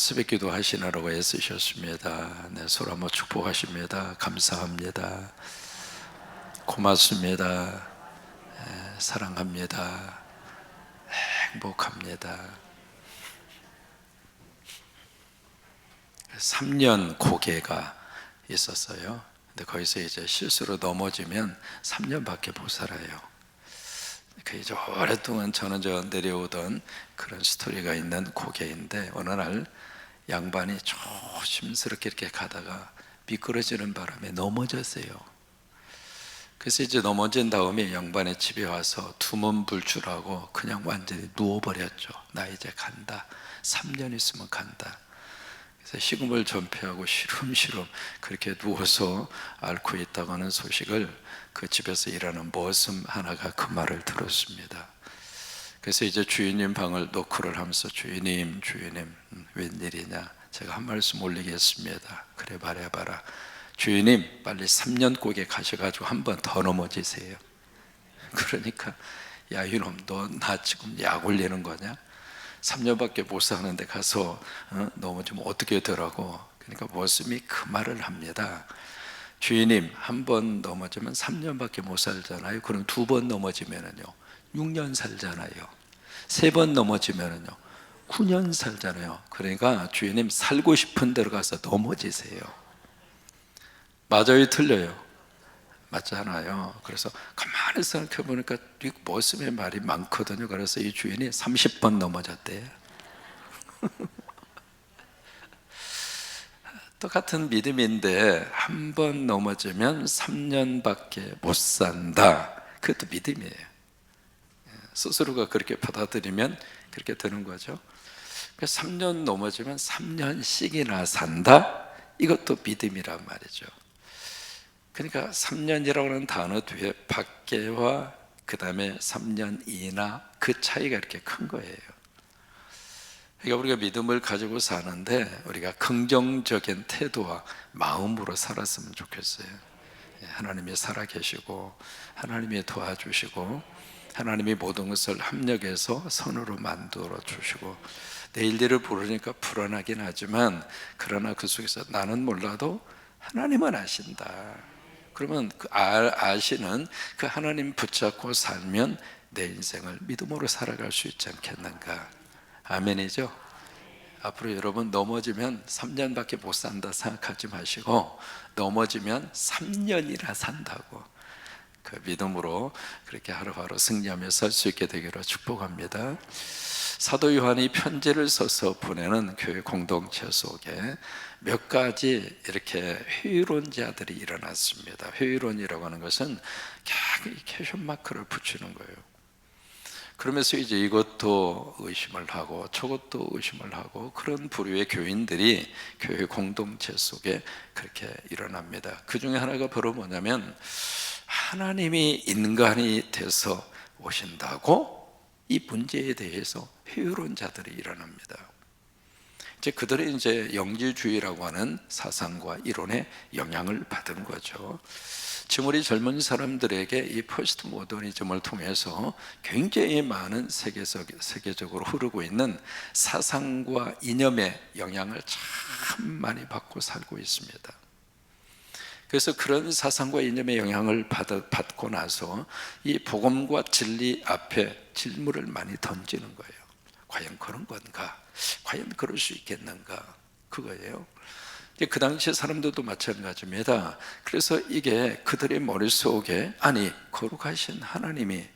새벽 기도 하시느라고 애쓰셨습니다. 네, 서로 한번 축복하십니다. 감사합니다. 고맙습니다. 사랑합니다. 행복합니다. 3년 고개가 있었어요. 근데 거기서 이제 실수로 넘어지면 3년밖에 못 살아요. 이제 오랫동안 저는 내려오던 그런 스토리가 있는 고개인데, 어느 날 양반이 조심스럽게 이렇게 가다가 미끄러지는 바람에 넘어졌어요. 그래서 이제 넘어진 다음에 양반의 집에 와서 두문불출하고 그냥 완전히 누워버렸죠. 나 이제 간다. 3년 있으면 간다. 그래서 식음을 전폐하고 시름시름 그렇게 누워서 앓고 있다고 하는 소식을 그 집에서 일하는 머슴 하나가 그 말을 들었습니다. 그래서 이제 주인님 방을 노크를 하면서 주인님 웬일이냐, 제가 한 말씀 올리겠습니다. 그래 말해봐라. 주인님 빨리 3년 고개 가셔가지고 한 번 더 넘어지세요. 그러니까 야 이놈, 너 나 지금 약 올리는 거냐? 3년밖에 못 사는데 가서 넘어지면 어떻게 되라고. 그러니까 머슴이 그 말을 합니다. 주인님, 한 번 넘어지면 3년밖에 못 살잖아요. 그럼 2번 넘어지면은요 6년 살잖아요. 3번 넘어지면은요 9년 살잖아요. 그러니까 주인님 살고 싶은 데로 가서 넘어지세요. 맞아요, 틀려요? 맞잖아요. 그래서 가만히 생각해 보니까 머슴의 말이 많거든요. 그래서 이 주인이 30번 넘어졌대요. 똑같은 믿음인데 한 번 넘어지면 3년밖에 못 산다. 그것도 믿음이에요. 스스로가 그렇게 받아들이면 그렇게 되는 거죠. 3년 넘어지면 3년씩이나 산다. 이것도 믿음이란 말이죠. 그러니까 3년이라고 하는 단어 뒤에 밖에와 그 다음에 3년 이나 그 차이가 이렇게 큰 거예요. 그러니까 우리가 믿음을 가지고 사는데 우리가 긍정적인 태도와 마음으로 살았으면 좋겠어요. 하나님이 살아계시고 하나님이 도와주시고 하나님이 모든 것을 합력해서 선으로 만들어 주시고 내 일들을 부르니까 불안하긴 하지만, 그러나 그 속에서 나는 몰라도 하나님은 아신다. 그러면 그 아시는 그 하나님 붙잡고 살면 내 인생을 믿음으로 살아갈 수 있지 않겠는가. 아멘이죠. 앞으로 여러분 넘어지면 3년밖에 못 산다 생각하지 마시고, 넘어지면 3년이나 산다고 그 믿음으로 그렇게 하루하루 승리하며 살 수 있게 되기를 축복합니다. 사도 요한이 편지를 써서 보내는 교회 공동체 속에 몇 가지 이렇게 회의론자들이 일어났습니다. 회의론이라고 하는 것은 퀘션 마크를 붙이는 거예요. 그러면서 이제 이것도 의심을 하고 저것도 의심을 하고, 그런 부류의 교인들이 교회 공동체 속에 그렇게 일어납니다. 그 중에 하나가 바로 뭐냐면, 하나님이 인간이 돼서 오신다고 이 문제에 대해서 회의론자들이 일어납니다. 이제 그들의 이제 영지주의라고 하는 사상과 이론에 영향을 받은 거죠. 지금 우리 젊은 사람들에게 이 포스트 모더니즘을 통해서 굉장히 많은 세계적으로 흐르고 있는 사상과 이념의 영향을 참 많이 받고 살고 있습니다. 그래서 그런 사상과 이념의 영향을 받고 나서 이 복음과 진리 앞에 질문을 많이 던지는 거예요. 과연 그런 건가? 과연 그럴 수 있겠는가? 그거예요. 그 당시 사람들도 마찬가지입니다. 그래서 이게 그들의 머릿속에, 아니 거룩하신 하나님이,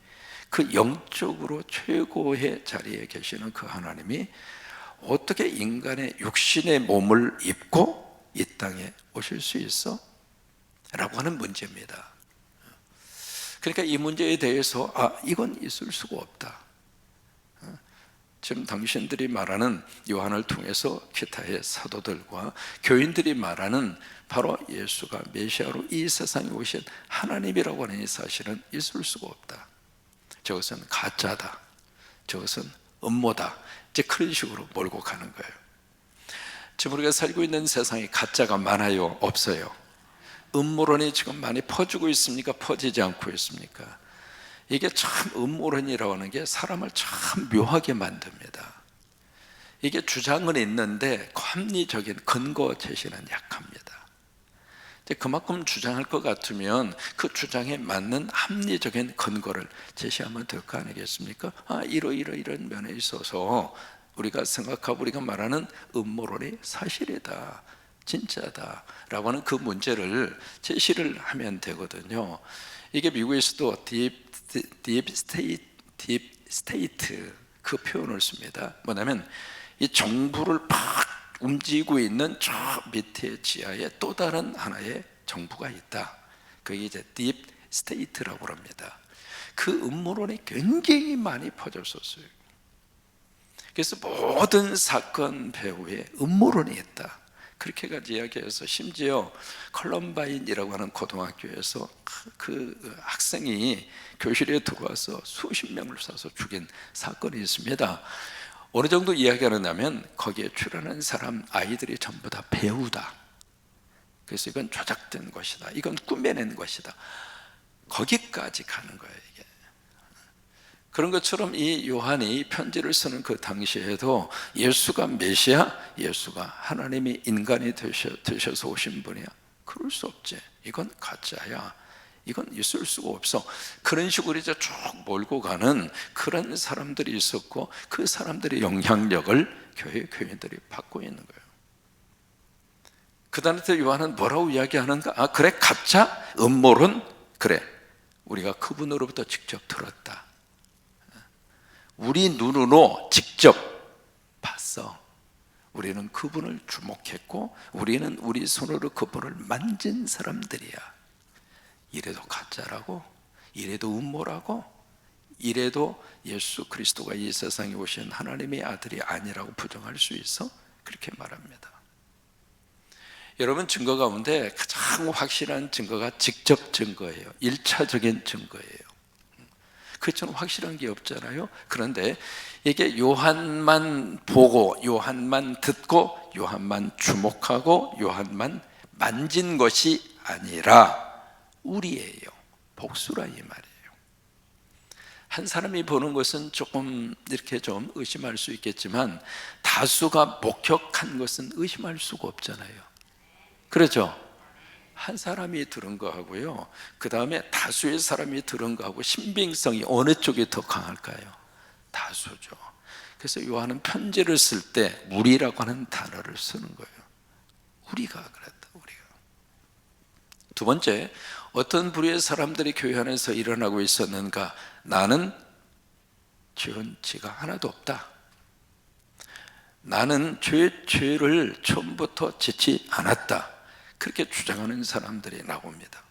그 영적으로 최고의 자리에 계시는 그 하나님이 어떻게 인간의 육신의 몸을 입고 이 땅에 오실 수 있어? 라고 하는 문제입니다. 그러니까 이 문제에 대해서 이건 있을 수가 없다. 지금 당신들이 말하는 요한을 통해서 기타의 사도들과 교인들이 말하는 바로 예수가 메시아로 이 세상에 오신 하나님이라고 하는 이 사실은 있을 수가 없다. 저것은 가짜다. 저것은 음모다. 이제 그런 식으로 몰고 가는 거예요. 지금 우리가 살고 있는 세상에 가짜가 많아요? 없어요? 음모론이 지금 많이 퍼지고 있습니까? 퍼지지 않고 있습니까? 이게 참 음모론이라고 하는 게 사람을 참 묘하게 만듭니다. 이게 주장은 있는데 합리적인 근거 제시는 약합니다. 그만큼 주장할 것 같으면 그 주장에 맞는 합리적인 근거를 제시하면 될 거 아니겠습니까? 이런 면에 있어서 우리가 생각하고 우리가 말하는 음모론이 사실이다, 진짜다 라고 하는 그 문제를 제시를 하면 되거든요. 이게 미국에서도 딥 스테이트 그 표현을 씁니다. 뭐냐면 이 정부를 팍 움직이고 있는 저 밑에 지하에 또 다른 하나의 정부가 있다. 그게 이제 딥 스테이트라고 합니다. 그 음모론이 굉장히 많이 퍼졌었어요. 그래서 모든 사건 배후에 음모론이 있다, 그렇게까지 이야기해서 심지어 컬럼바인이라고 하는 고등학교에서 그 학생이 교실에 들어와서 수십 명을 쏴서 죽인 사건이 있습니다. 어느 정도 이야기가 나면 거기에 출연한 사람 아이들이 전부 다 배우다, 그래서 이건 조작된 것이다, 이건 꾸며낸 것이다, 거기까지 가는 거예요. 이게 그런 것처럼 이 요한이 편지를 쓰는 그 당시에도 예수가 메시아, 예수가 하나님이 인간이 되셔서 오신 분이야, 그럴 수 없지, 이건 가짜야, 이건 있을 수가 없어, 그런 식으로 이제 쭉 몰고 가는 그런 사람들이 있었고, 그 사람들의 영향력을 교인들이 받고 있는 거예요. 그 다음에 요한은 뭐라고 이야기하는가? 그래, 가짜 음모론, 그래, 우리가 그분으로부터 직접 들었다, 우리 눈으로 직접 봤어, 우리는 그분을 주목했고 우리는 우리 손으로 그분을 만진 사람들이야. 이래도 가짜라고? 이래도 음모라고? 이래도 예수 그리스도가 이 세상에 오신 하나님의 아들이 아니라고 부정할 수 있어? 그렇게 말합니다. 여러분, 증거 가운데 가장 확실한 증거가 직접 증거예요. 1차적인 증거예요. 그처럼 확실한 게 없잖아요. 그런데 이게 요한만 보고, 요한만 듣고, 요한만 주목하고, 요한만 만진 것이 아니라 우리예요. 복수라 이 말이에요. 한 사람이 보는 것은 조금 이렇게 좀 의심할 수 있겠지만 다수가 목격한 것은 의심할 수가 없잖아요. 그렇죠? 한 사람이 들은 거하고요, 그 다음에 다수의 사람이 들은 거하고 신빙성이 어느 쪽이 더 강할까요? 다수죠. 그래서 요한은 편지를 쓸 때 우리라고 하는 단어를 쓰는 거예요. 우리가 그랬다, 우리가. 두 번째, 어떤 부류의 사람들이 교회 안에서 일어나고 있었는가? 나는 지은 죄가 하나도 없다, 나는 죄를 처음부터 짓지 않았다, 그렇게 주장하는 사람들이 나옵니다.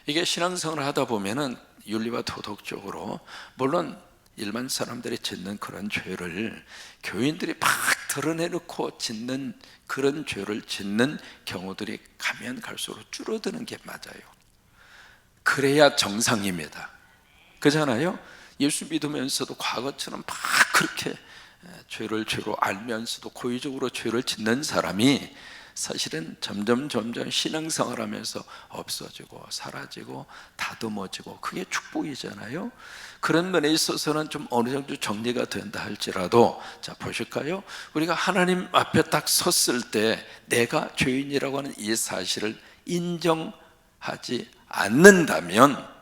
이게 신앙생활을 하다 보면은 윤리와 도덕적으로, 물론 일반 사람들이 짓는 그런 죄를 교인들이 막 드러내놓고 짓는 그런 죄를 짓는 경우들이 가면 갈수록 줄어드는 게 맞아요. 그래야 정상입니다. 그렇잖아요? 예수 믿으면서도 과거처럼 막 그렇게 죄를 죄로 알면서도 고의적으로 죄를 짓는 사람이 사실은 점점 신앙생활 하면서 없어지고 사라지고 다듬어지고, 그게 축복이잖아요. 그런 면에 있어서는 좀 어느 정도 정리가 된다 할지라도, 자 보실까요? 우리가 하나님 앞에 딱 섰을 때 내가 죄인이라고 하는 이 사실을 인정하지 않는다면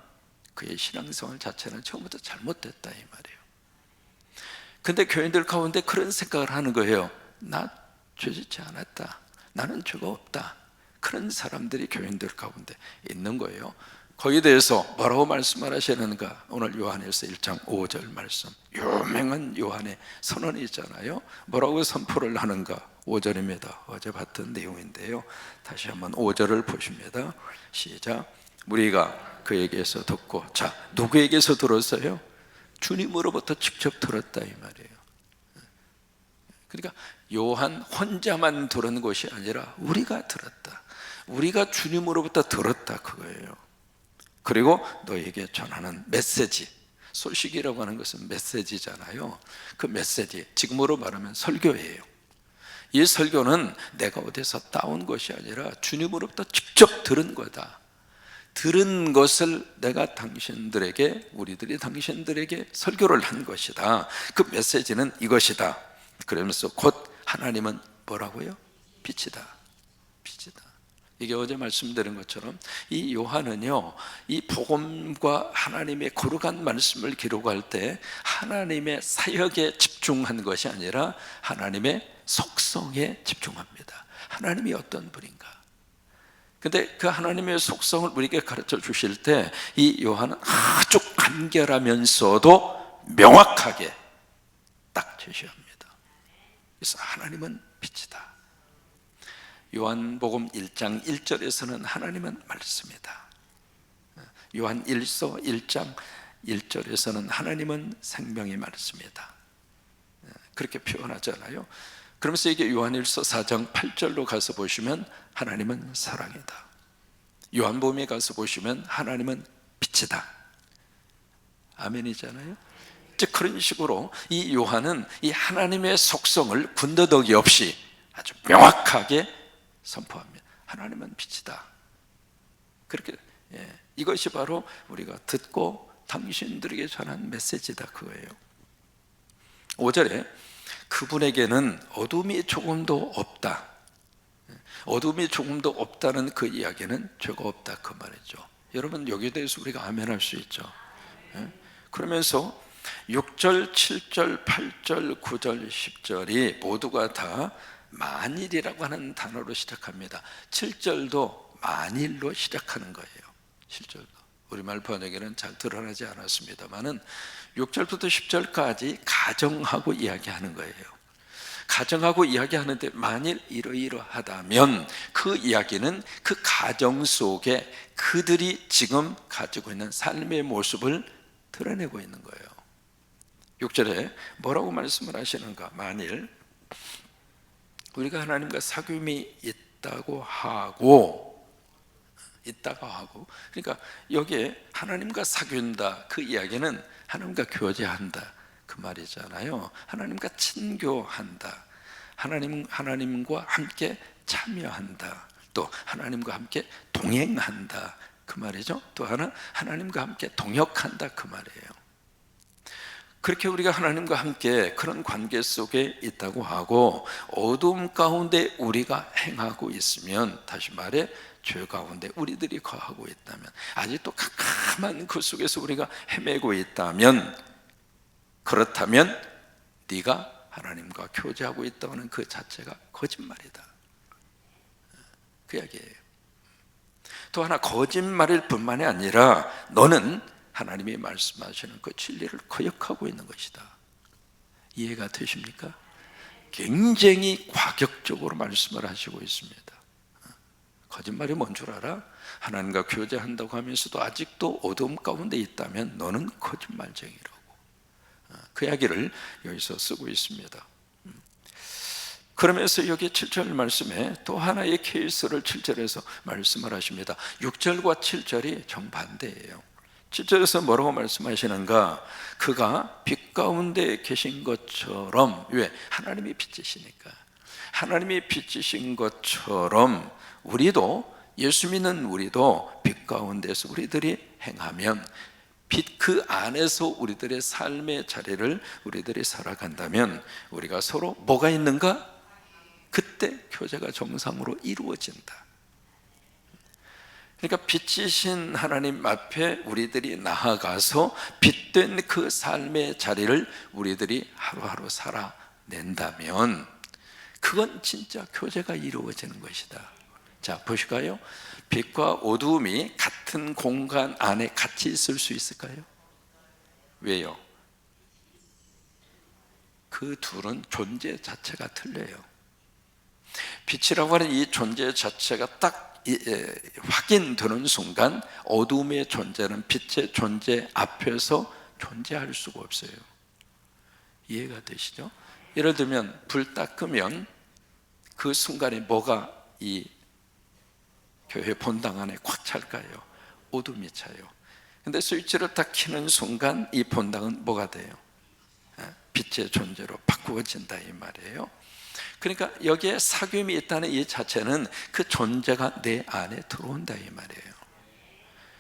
그의 신앙생활 자체는 처음부터 잘못됐다 이 말이에요. 근데 교인들 가운데 그런 생각을 하는 거예요. 나 죄짓지 않았다, 나는 죄가 없다, 그런 사람들이 교인들 가운데 있는 거예요. 거기에 대해서 뭐라고 말씀을 하시는가? 오늘 요한에서 1장 5절 말씀, 유명한 요한의 선언이 있잖아요. 뭐라고 선포를 하는가? 5절입니다. 어제 봤던 내용인데요, 다시 한번 5절을 보십니다. 시작. 우리가 그에게서 듣고, 자 누구에게서 들었어요? 주님으로부터 직접 들었다 이 말이에요. 그러니까 요한 혼자만 들은 것이 아니라 우리가 들었다, 우리가 주님으로부터 들었다 그거예요. 그리고 너에게 전하는 메시지, 소식이라고 하는 것은 메시지잖아요. 그 메시지, 지금으로 말하면 설교예요. 이 설교는 내가 어디서 따온 것이 아니라 주님으로부터 직접 들은 거다. 들은 것을 내가 당신들에게, 우리들이 당신들에게 설교를 한 것이다. 그 메시지는 이것이다. 그러면서 곧 하나님은 뭐라고요? 빛이다. 빛이다. 이게 어제 말씀드린 것처럼 이 요한은요, 이 복음과 하나님의 거룩한 말씀을 기록할 때 하나님의 사역에 집중한 것이 아니라 하나님의 속성에 집중합니다. 하나님이 어떤 분인가? 근데 그 하나님의 속성을 우리에게 가르쳐 주실 때 이 요한은 아주 간결하면서도 명확하게 딱 제시합니다. 그래서 하나님은 빛이다. 요한복음 1장 1절에서는 하나님은 말씀이다. 요한 1서 1장 1절에서는 하나님은 생명의 말씀이다. 그렇게 표현하잖아요. 그러면서 이게 요한 1서 4장 8절로 가서 보시면 하나님은 사랑이다. 요한복음에 가서 보시면 하나님은 빛이다. 아멘이잖아요. 즉 그런 식으로 이 요한은 이 하나님의 속성을 군더더기 없이 아주 명확하게 선포합니다. 하나님은 빛이다. 그렇게, 이것이 바로 우리가 듣고 당신들에게 전한 메시지다, 그거예요. 5절에 그분에게는 어둠이 조금도 없다. 어둠이 조금도 없다는 그 이야기는 죄가 없다, 그 말이죠. 여러분, 여기에 대해서 우리가 아멘할 수 있죠. 그러면서 6절, 7절, 8절, 9절, 10절이 모두가 다 만일이라고 하는 단어로 시작합니다. 7절도 만일로 시작하는 거예요. 7절도 우리말 번역에는 잘 드러나지 않았습니다만은 6절부터 10절까지 가정하고 이야기하는 거예요. 가정하고 이야기하는데 만일 이러이러하다면 그 이야기는 그 가정 속에 그들이 지금 가지고 있는 삶의 모습을 드러내고 있는 거예요. 6절에 뭐라고 말씀을 하시는가? 만일 우리가 하나님과 사귐이 있다고 하고, 그러니까 여기에 하나님과 사귄다, 그 이야기는 하나님과 교제한다, 그 말이잖아요. 하나님과 친교한다, 하나님과 함께 참여한다, 또 하나님과 함께 동행한다, 그 말이죠. 또 하나 하나님과 함께 동역한다, 그 말이에요. 그렇게 우리가 하나님과 함께 그런 관계 속에 있다고 하고, 어둠 가운데 우리가 행하고 있으면, 다시 말해 죄 가운데 우리들이 거하고 있다면, 아직도 캄캄한 그 속에서 우리가 헤매고 있다면, 그렇다면 네가 하나님과 교제하고 있다는 그 자체가 거짓말이다, 그 이야기예요. 또 하나, 거짓말일 뿐만이 아니라 너는 하나님이 말씀하시는 그 진리를 거역하고 있는 것이다. 이해가 되십니까? 굉장히 과격적으로 말씀을 하시고 있습니다. 거짓말이 뭔 줄 알아? 하나님과 교제한다고 하면서도 아직도 어둠 가운데 있다면 너는 거짓말쟁이라고, 그 이야기를 여기서 쓰고 있습니다. 그러면서 여기 7절 말씀에 또 하나의 케이스를 7절에서 말씀을 하십니다. 6절과 7절이 정반대예요. 7절에서 뭐라고 말씀하시는가? 그가 빛 가운데 계신 것처럼, 왜? 하나님이 빛이시니까. 하나님이 빛이신 것처럼 우리도, 예수 믿는 우리도 빛 가운데서 우리들이 행하면, 빛 그 안에서 우리들의 삶의 자리를 우리들이 살아간다면 우리가 서로 뭐가 있는가? 그때 교제가 정상으로 이루어진다. 그러니까 빛이신 하나님 앞에 우리들이 나아가서 빛된 그 삶의 자리를 우리들이 하루하루 살아낸다면 그건 진짜 교제가 이루어지는 것이다. 자, 보실까요? 빛과 어두움이 같은 공간 안에 같이 있을 수 있을까요? 왜요? 그 둘은 존재 자체가 틀려요. 빛이라고 하는 이 존재 자체가 딱 확인되는 순간 어둠의 존재는 빛의 존재 앞에서 존재할 수가 없어요. 이해가 되시죠? 예를 들면 불 딱 끄면 그 순간에 뭐가 이 교회 본당 안에 꽉 찰까요? 어둠이 차요. 근데 스위치를 딱 켜는 순간 이 본당은 뭐가 돼요? 빛의 존재로 바꾸어진다, 이 말이에요. 그러니까 여기에 사귐이 있다는 이 자체는 그 존재가 내 안에 들어온다, 이 말이에요.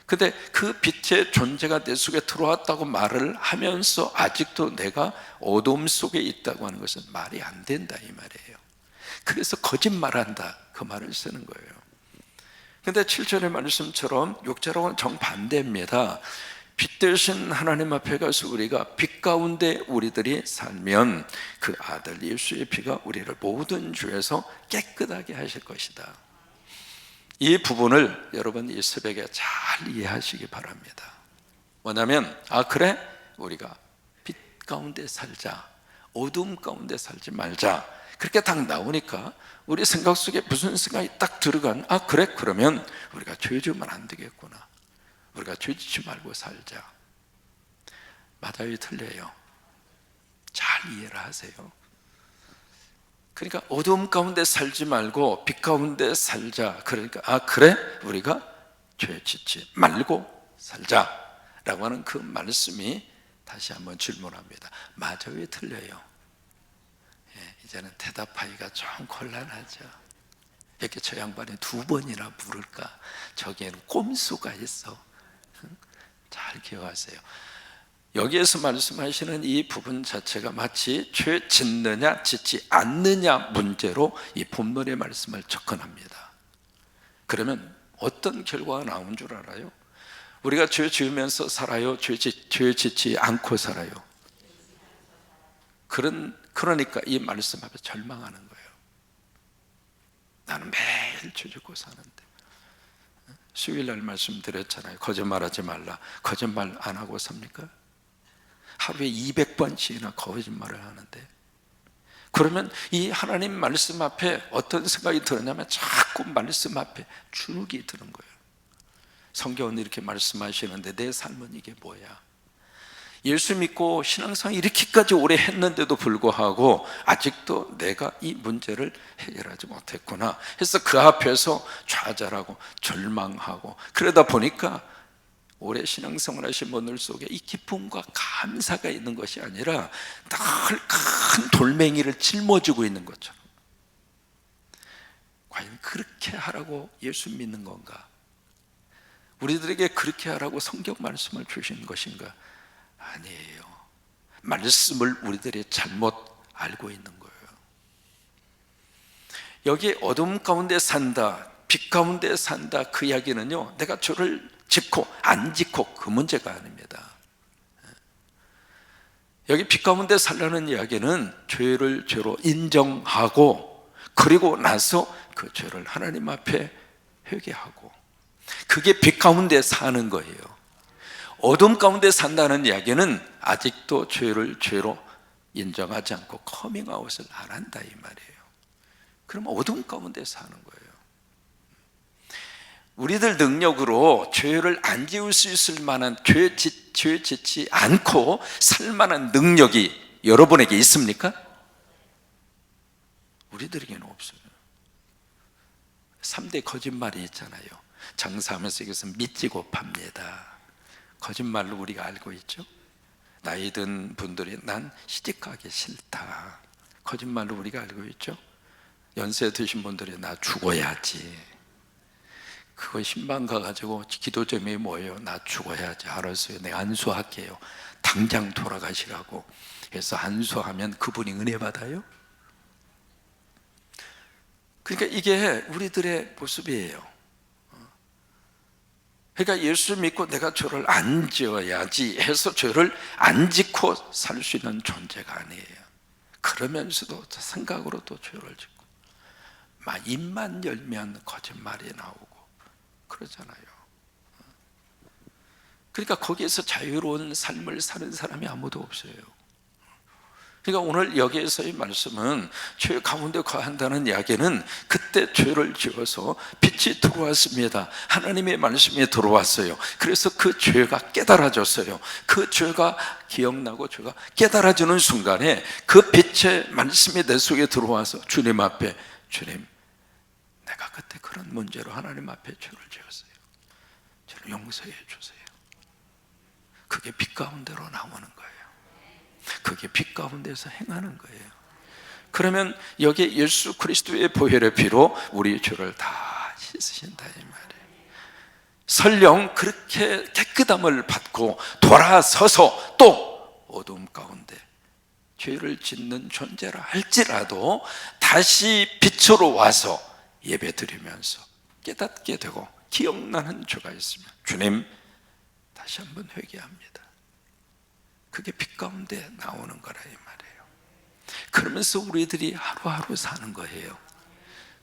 근데 그 빛의 존재가 내 속에 들어왔다고 말을 하면서 아직도 내가 어둠 속에 있다고 하는 것은 말이 안 된다 이 말이에요. 그래서 거짓말한다 그 말을 쓰는 거예요. 근데 7절의 말씀처럼 6절하고는 정반대입니다. 빛 되신 하나님 앞에 가서 우리가 빛 가운데 우리들이 살면 그 아들 예수의 피가 우리를 모든 죄에서 깨끗하게 하실 것이다. 이 부분을 여러분 이 새벽에 잘 이해하시기 바랍니다. 뭐냐면 그래? 우리가 빛 가운데 살자, 어둠 가운데 살지 말자, 그렇게 딱 나오니까 우리 생각 속에 무슨 생각이 딱 들어간 그래? 그러면 우리가 죄 지으면 안 되겠구나, 우리가 죄 짓지 말고 살자. 맞아요, 틀려요? 잘 이해를 하세요. 그러니까 어둠 가운데 살지 말고 빛 가운데 살자. 그러니까 그래? 우리가 죄 짓지 말고 살자 라고 하는 그 말씀이, 다시 한번 질문합니다. 맞아요, 틀려요? 이제는 대답하기가 좀 곤란하죠. 이렇게 저 양반이 2번이나 물을까? 저기에는 꼼수가 있어. 잘 기억하세요. 여기에서 말씀하시는 이 부분 자체가 마치 죄 짓느냐 짓지 않느냐 문제로 이 본문의 말씀을 접근합니다. 그러면 어떤 결과가 나온 줄 알아요? 우리가 죄 지으면서 살아요? 죄 짓지 않고 살아요? 그러니까 이 말씀 앞에 절망하는 거예요. 나는 매일 죄 짓고 사는데. 수요일날 말씀드렸잖아요. 거짓말하지 말라. 거짓말 안 하고 삽니까? 하루에 200번씩이나 거짓말을 하는데, 그러면 이 하나님 말씀 앞에 어떤 생각이 들었냐면 자꾸 말씀 앞에 주눅이 드는 거예요. 성경은 이렇게 말씀하시는데 내 삶은 이게 뭐야? 예수 믿고 신앙생활 이렇게까지 오래 했는데도 불구하고 아직도 내가 이 문제를 해결하지 못했구나 해서 그 앞에서 좌절하고 절망하고, 그러다 보니까 오래 신앙생활 하신 분들 속에 이 기쁨과 감사가 있는 것이 아니라 늘 큰 돌멩이를 짊어지고 있는 것처럼. 과연 그렇게 하라고 예수 믿는 건가? 우리들에게 그렇게 하라고 성경 말씀을 주신 것인가? 아니에요. 말씀을 우리들이 잘못 알고 있는 거예요. 여기 어둠 가운데 산다, 빛 가운데 산다, 그 이야기는요, 내가 죄를 짓고 안 짓고 그 문제가 아닙니다. 여기 빛 가운데 살라는 이야기는 죄를 죄로 인정하고 그리고 나서 그 죄를 하나님 앞에 회개하고, 그게 빛 가운데 사는 거예요. 어둠 가운데 산다는 이야기는 아직도 죄를 죄로 인정하지 않고 커밍아웃을 안 한다 이 말이에요. 그럼 어둠 가운데 사는 거예요. 우리들 능력으로 죄를 안 지을 수 있을 만한 죄 짓지 않고 살 만한 능력이 여러분에게 있습니까? 우리들에게는 없어요. 3대 거짓말이 있잖아요. 장사하면서 이것은 믿지고 팝니다. 거짓말로 우리가 알고 있죠. 나이 든 분들이 난 시집가기 싫다, 거짓말로 우리가 알고 있죠. 연세 드신 분들이 나 죽어야지, 그거 신방 가가지고 기도점이 뭐예요? 나 죽어야지. 알았어요, 내가 안수할게요. 당장 돌아가시라고 해서 안수하면 그분이 은혜 받아요? 그러니까 이게 우리들의 모습이에요. 그러니까 예수 믿고 내가 죄를 안 지어야지 해서 죄를 안 짓고 살 수 있는 존재가 아니에요. 그러면서도 생각으로 또 죄를 짓고 막 입만 열면 거짓말이 나오고 그러잖아요. 그러니까 거기에서 자유로운 삶을 사는 사람이 아무도 없어요. 그러니까 오늘 여기에서의 말씀은 죄 가운데 거한다는 이야기는 그때 죄를 지어서 빛이 들어왔습니다. 하나님의 말씀이 들어왔어요. 그래서 그 죄가 깨달아졌어요. 그 죄가 기억나고 죄가 깨달아지는 순간에 그 빛의 말씀이 내 속에 들어와서 주님 앞에, 주님, 내가 그때 그런 문제로 하나님 앞에 죄를 지었어요. 저를 용서해 주세요. 그게 빛 가운데로 나오는 거예요. 그게 빛 가운데서 행하는 거예요. 그러면 여기 예수 그리스도의 보혈의 피로 우리 죄를 다 씻으신다 이 말이에요. 설령 그렇게 깨끗함을 받고 돌아서서 또 어둠 가운데 죄를 짓는 존재라 할지라도 다시 빛으로 와서 예배드리면서 깨닫게 되고 기억나는 죄가 있으면 주님 다시 한번 회개합니다. 그게 빛 가운데 나오는 거라 이 말이에요. 그러면서 우리들이 하루하루 사는 거예요.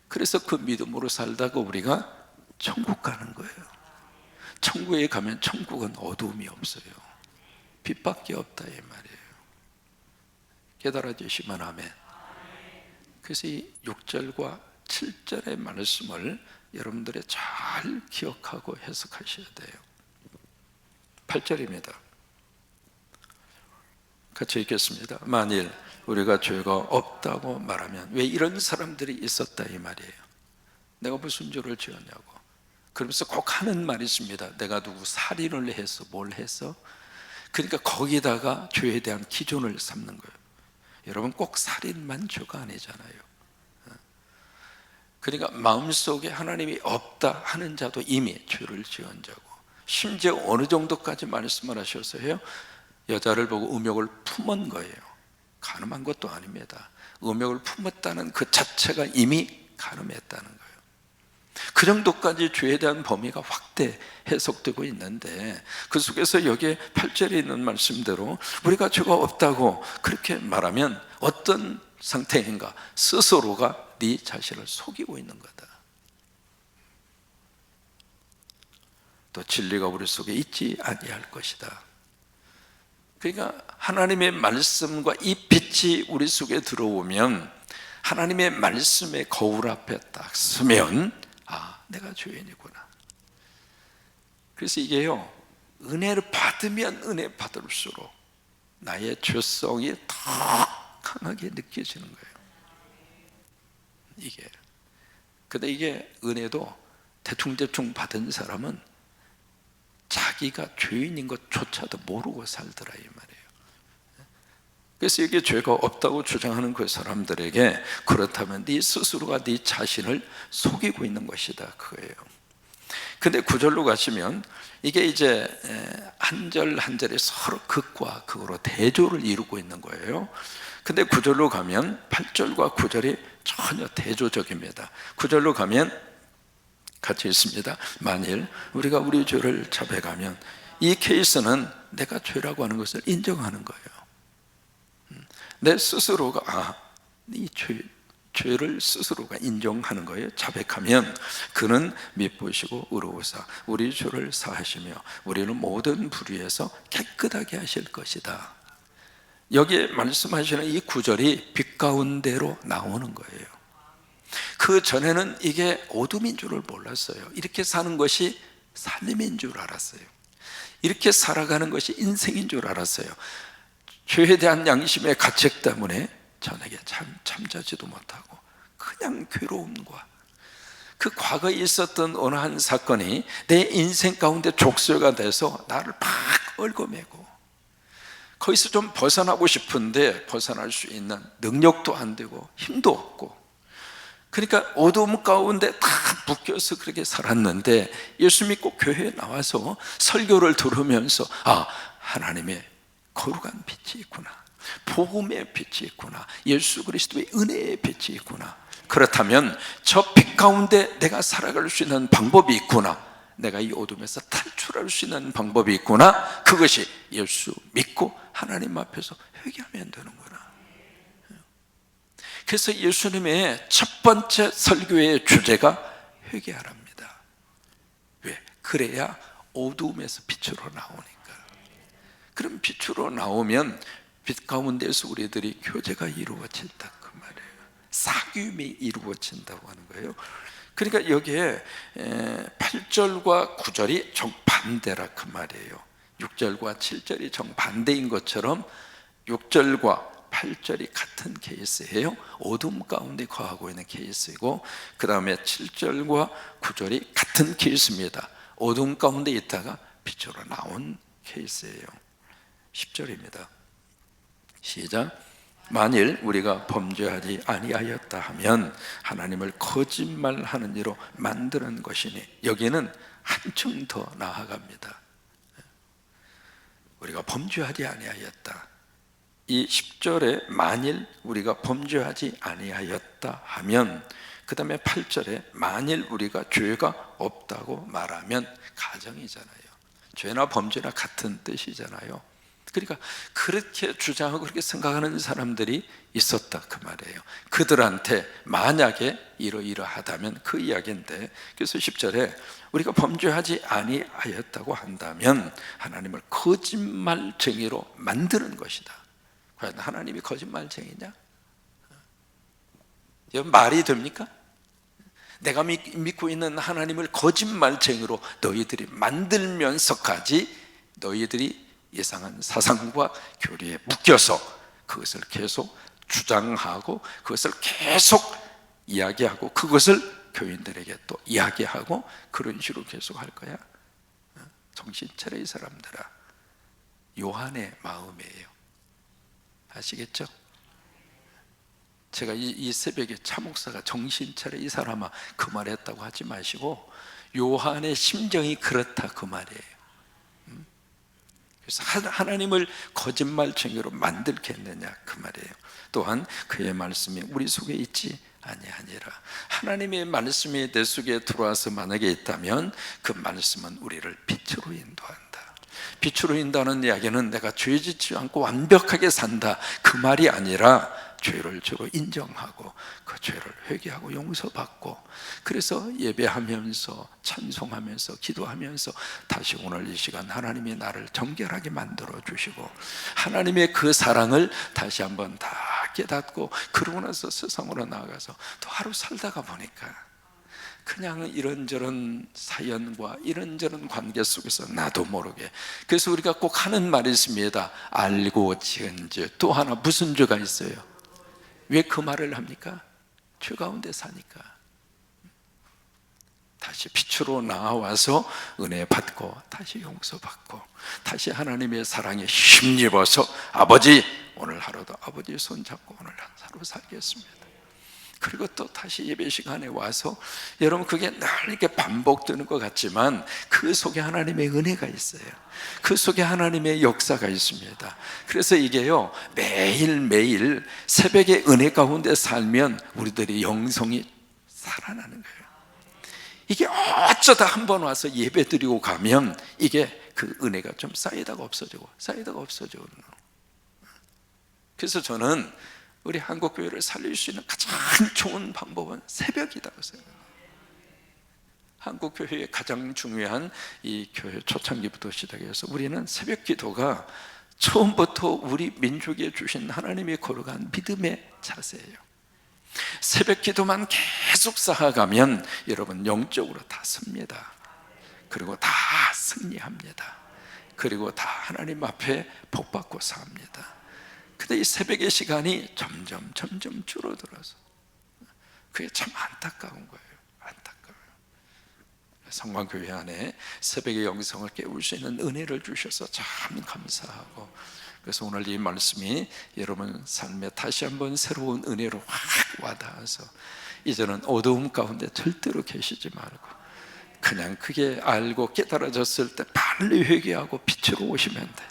그래서 그 믿음으로 살다가 우리가 천국 가는 거예요. 천국에 가면 천국은 어두움이 없어요. 빛밖에 없다 이 말이에요. 깨달아지시면 아멘. 그래서 이 6절과 7절의 말씀을 여러분들이 잘 기억하고 해석하셔야 돼요. 8절입니다. 같이 읽겠습니다. 만일 우리가 죄가 없다고 말하면 왜 이런 사람들이 있었다 이 말이에요. 내가 무슨 죄를 지었냐고. 그러면서 꼭 하는 말이 있습니다. 내가 누구 살인을 해서 뭘 해서. 그러니까 거기다가 죄에 대한 기준을 삼는 거예요. 여러분 꼭 살인만 죄가 아니잖아요. 그러니까 마음속에 하나님이 없다 하는 자도 이미 죄를 지은 자고, 심지어 어느 정도까지 말씀을 하셔서요, 여자를 보고 음욕을 품은 거예요. 간음한 것도 아닙니다. 음욕을 품었다는 그 자체가 이미 간음했다는 거예요. 그 정도까지 죄에 대한 범위가 확대 해석되고 있는데, 그 속에서 여기에 8절에 있는 말씀대로 우리가 죄가 없다고 그렇게 말하면 어떤 상태인가? 스스로가 네 자신을 속이고 있는 거다. 또 진리가 우리 속에 있지 아니할 것이다. 그러니까 하나님의 말씀과 이 빛이 우리 속에 들어오면, 하나님의 말씀의 거울 앞에 딱 서면 아, 내가 죄인이구나. 그래서 이게요, 은혜를 받으면 은혜 받을수록 나의 죄성이 더 강하게 느껴지는 거예요. 이게. 근데 이게 은혜도 대충대충 받은 사람은 자기가 죄인인 것조차도 모르고 살더라 이 말이에요. 그래서 이게 죄가 없다고 주장하는 그 사람들에게, 그렇다면 네 스스로가 네 자신을 속이고 있는 것이다 그거예요. 근데 9절로 가시면 이게 이제 한 절 한 절이 서로 극과 극으로 대조를 이루고 있는 거예요. 근데 9절로 가면 8절과 9절이 전혀 대조적입니다. 9절로 가면 같이 있습니다. 만일 우리가 우리 죄를 자백하면, 이 케이스는 내가 죄라고 하는 것을 인정하는 거예요. 내 스스로가 이 죄를 스스로가 인정하는 거예요. 자백하면 그는 미쁘시고 의로우사 우리 죄를 사하시며 우리는 모든 불의에서 깨끗하게 하실 것이다. 여기에 말씀하시는 이 구절이 빛 가운데로 나오는 거예요. 그 전에는 이게 어둠인 줄을 몰랐어요. 이렇게 사는 것이 삶인 줄 알았어요. 이렇게 살아가는 것이 인생인 줄 알았어요. 죄에 대한 양심의 가책 때문에 저에게 잠자지도 못하고 그냥 괴로움과 그 과거에 있었던 어느 한 사건이 내 인생 가운데 족쇄가 돼서 나를 팍 얽어매고, 거기서 좀 벗어나고 싶은데 벗어날 수 있는 능력도 안 되고 힘도 없고, 그러니까 어두움 가운데 다 묶여서 그렇게 살았는데, 예수 믿고 교회에 나와서 설교를 들으면서 하나님의 거룩한 빛이 있구나, 복음의 빛이 있구나, 예수 그리스도의 은혜의 빛이 있구나. 그렇다면 저 빛 가운데 내가 살아갈 수 있는 방법이 있구나, 내가 이 어둠에서 탈출할 수 있는 방법이 있구나. 그것이 예수 믿고 하나님 앞에서 회개하면 되는구나. 그래서 예수님의 첫 번째 설교의 주제가 회개하랍니다. 왜? 그래야 어두움에서 빛으로 나오니까. 그럼 빛으로 나오면 빛 가운데서 우리들이 교제가 이루어진다 그 말이에요. 사귐이 이루어진다고 하는 거예요. 그러니까 여기에 8절과 9절이 정반대라 그 말이에요. 6절과 7절이 정반대인 것처럼 6절과 8절이 같은 케이스예요. 어둠 가운데 거하고 있는 케이스이고, 그 다음에 7절과 9절이 같은 케이스입니다. 어둠 가운데 있다가 빛으로 나온 케이스예요. 10절입니다. 시작. 만일 우리가 범죄하지 아니하였다 하면 하나님을 거짓말하는 이로 만드는 것이니, 여기는 한층 더 나아갑니다. 우리가 범죄하지 아니하였다, 이 10절에 만일 우리가 범죄하지 아니하였다 하면, 그 다음에 8절에 만일 우리가 죄가 없다고 말하면, 가정이잖아요. 죄나 범죄나 같은 뜻이잖아요. 그러니까 그렇게 주장하고 그렇게 생각하는 사람들이 있었다 그 말이에요. 그들한테 만약에 이러이러하다면 그 이야기인데, 그래서 10절에 우리가 범죄하지 아니하였다고 한다면 하나님을 거짓말쟁이로 만드는 것이다. 과연 하나님이 거짓말쟁이냐? 이건 말이 됩니까? 내가 믿고 있는 하나님을 거짓말쟁이로 너희들이 만들면서까지 너희들이 이상한 사상과 교리에 묶여서 그것을 계속 주장하고 그것을 계속 이야기하고 그것을 교인들에게 또 이야기하고 그런 식으로 계속 할 거야? 정신 차려 이 사람들아. 요한의 마음이에요. 아시겠죠? 제가 이 새벽에 차 목사가 정신 차려 이 사람아 그 말했다고 하지 마시고, 요한의 심정이 그렇다 그 말이에요. 그래서 하나님을 거짓말쟁이로 만들겠느냐 그 말이에요. 또한 그의 말씀이 우리 속에 있지 아니하니라. 하나님의 말씀이 내 속에 들어와서 만약에 있다면 그 말씀은 우리를 빛으로 인도한다. 빛으로 인도하는 이야기는 내가 죄짓지 않고 완벽하게 산다 그 말이 아니라, 죄를 죄로 인정하고 그 죄를 회개하고 용서받고, 그래서 예배하면서 찬송하면서 기도하면서 다시 오늘 이 시간 하나님이 나를 정결하게 만들어 주시고 하나님의 그 사랑을 다시 한번 다 깨닫고, 그러고 나서 세상으로 나아가서 또 하루 살다가 보니까 그냥 이런저런 사연과 이런저런 관계 속에서 나도 모르게, 그래서 우리가 꼭 하는 말이 있습니다. 알고 지은 죄. 또 하나 무슨 죄가 있어요? 왜 그 말을 합니까? 죄 가운데 사니까. 다시 빛으로 나와서 은혜 받고 다시 용서받고 다시 하나님의 사랑에 힘입어서 아버지 오늘 하루도 아버지 손잡고 오늘 하루 살겠습니다. 그리고 또 다시 예배 시간에 와서, 여러분 그게 늘 이렇게 반복되는 것 같지만 그 속에 하나님의 은혜가 있어요. 그 속에 하나님의 역사가 있습니다. 그래서 이게요, 매일매일 새벽에 은혜 가운데 살면 우리들의 영성이 살아나는 거예요. 이게 어쩌다 한번 와서 예배 드리고 가면 이게 그 은혜가 좀 쌓이다가 없어지고 쌓이다가 없어지고. 그래서 저는 우리 한국교회를 살릴 수 있는 가장 좋은 방법은 새벽이라고 생각합니다. 한국교회의 가장 중요한 이 교회 초창기부터 시작해서 우리는 새벽 기도가 처음부터 우리 민족에 주신 하나님이 걸어간 믿음의 자세예요. 새벽 기도만 계속 쌓아가면 여러분 영적으로 다 섭니다. 그리고 다 승리합니다. 그리고 다 하나님 앞에 복받고 삽니다. 근데 이 새벽의 시간이 점점 줄어들어서 그게 참 안타까운 거예요. 안타까워요. 성광교회 안에 새벽의 영성을 깨울 수 있는 은혜를 주셔서 참 감사하고, 그래서 오늘 이 말씀이 여러분 삶에 다시 한번 새로운 은혜로 확 와닿아서 이제는 어두움 가운데 절대로 계시지 말고 그냥 그게 알고 깨달아졌을 때 빨리 회개하고 빛으로 오시면 돼.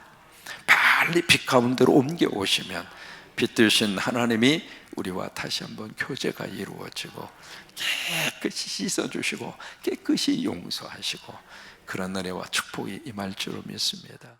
빨리 빛 가운데로 옮겨오시면 빛 되신 하나님이 우리와 다시 한번 교제가 이루어지고 깨끗이 씻어주시고 깨끗이 용서하시고 그런 은혜와 축복이 임할 줄로 믿습니다.